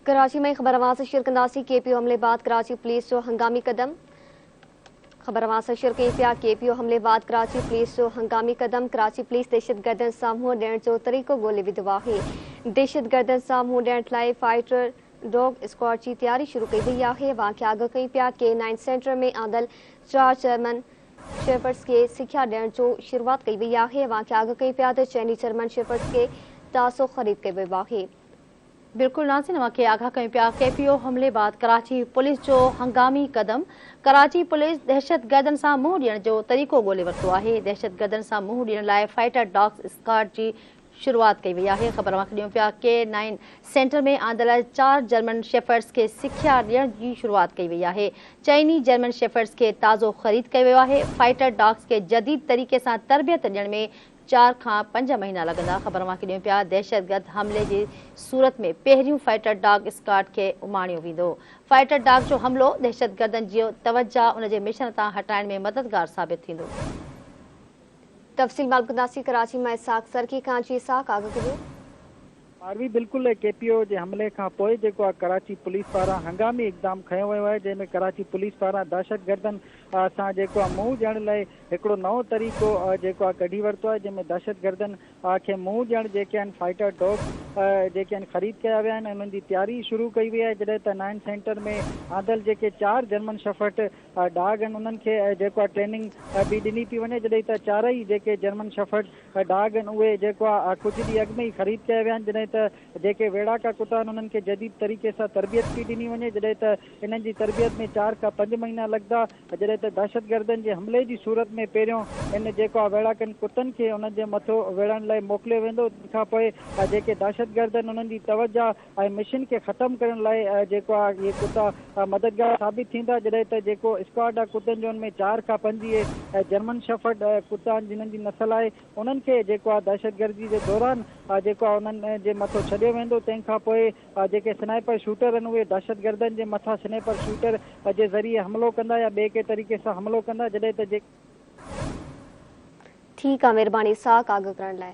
कराची में खबरवां से शिरकंदासी केपीओ हमले बाद कराची पुलिस जो हंगामी कदम। खबरवां से शिरकई पिया केपीओ हमले बाद कराची पुलिस जो हंगामी कदम। कराची पुलिस दहशतगर्दन सां मुंहुं ॾियण जो तरीक़ो ॻोल्हे विधो आहे। दहशतगर्दन सां मुंहुं ॾियण लाइ फाइटर डॉग स्क्वाड की तैयारी शुरू कई वई आहे। वाक़िया अॻु कई पिया K9 सेंटर में आंदल 4 जर्मन शेफर्ड्स के सिख्या ॾियण जो शुरुआत कई वई आहे। वाक़िया अॻु कई पिया त चइनी जर्मन शेफर्ड्स के ताज़ो ख़रीद कयो वियो आहे। बिल्कुल नाज़रीन, वाक़ई आगाह कयूं पिया केपीओ हमले बाद कराची पुलिस जो हंगामी कदम। कराची पुलिस दहशतगर्दन सां मुंहुं ॾियण जो तरीक़ो ॻोल्हे वरितो आहे। दहशतगर्दन सां मुंहुं ॾियण लाइ फाइटर डॉग स्क्वाड जी शुरुआत कई वई आहे। ख़बर ॾियूं पिया K9 सेंटर में आंदल 4 जर्मन शेफर्ड्स के सिख्या ॾियण जी शुरुआत कई वई आहे। चइनी जर्मन शेफर्ड्स के ताज़ो ख़रीद कयो वियो आहे। फाइटर डॉग्स के जदीद तरीक़े सां तरबियत ॾियण में 4 खां 5 महीना लगंदा। ख़बर ॾियूं पिया दहशतगर्द हमले जी सूरत में पहिरियों फाइटर डॉग स्क्वाड के उमाणियो वेंदो। फाइटर डॉग जो हमलो दहशतगर्दन जो तवज्जा उन जे मिशन तां हटाइण में मददगार साबित थींदो। तफ़सील मालूम कराची में इसाक सरकी खां जी इसाक आगाह करियो। मारवी बिल्कुल केपीओ के हमले खां पोइ जेको आहे कराची पुलिस पारां हंगामी इक़दाम खयो वियो आहे, जंहिंमें कराची पुलिस पारां दहशतगर्दन सां जेको आहे मुंहुं ॾियण लाइ हिकिड़ो नओं तरीक़ो जेको आहे कढी वरितो आहे, जंहिंमें दहशतगर्दन खे मुंहुं ॾियण जेके आहिनि फाइटर डॉग जेके आहिनि ख़रीद कया विया आहिनि। उन्हनि जी तयारी शुरू कई वई आहे। जॾहिं त 9 सेंटर में आंदल जेके 4 जर्मन शेफर्ड डॉग आहिनि उन्हनि खे जेको आहे ट्रेनिंग बि ॾिनी पई वञे। जॾहिं त 4 जेके जर्मन शेफर्ड डॉग आहिनि उहे जेको आहे कुझु ॾींहं अॻु में ई ख़रीद कया विया आहिनि। जॾहिं त जेके वेड़ाका कुता आहिनि उन्हनि खे जदीद तरीक़े सां तरबियत बि ॾिनी वञे। जॾहिं त इन्हनि जी तरबियत में 4 खां 5 महीना लॻंदा। जॾहिं त दहशतगर्दन जे हमले जी सूरत में पहिरियों इन जेको आहे वेड़ाकनि कुतनि खे उन्हनि जे मथो वेड़ण लाइ मोकिलियो वेंदो। तंहिंखां पोइ जेके दहशतगर्दन उन्हनि जी तवज्जा ऐं मिशन खे ख़तमु करण लाइ जेको आहे इहे कुता मददगार साबित थींदा। जॾहिं त जेको स्क्वाड आहे कुतनि जो उनमें 4 खां 5 जर्मन शेफर्ड कुता आहिनि जिन्हनि जी नस्ल आहे, उन्हनि खे जेको आहे दहशतगर्दी जे दौरान जेको आहे उन्हनि जे मथो छॾियो वेंदो। तंहिंखां पोइ जेके स्नाइपर शूटर आहिनि उहे दहशतगर्दन जे मथां स्नाइपर शूटर जे ज़रिए हमलो कंदा या ॿिए के तरीक़े सां हमलो कंदा। जॾहिं त ठीक आहे, महिरबानी इसाक आगाह करण लाइ।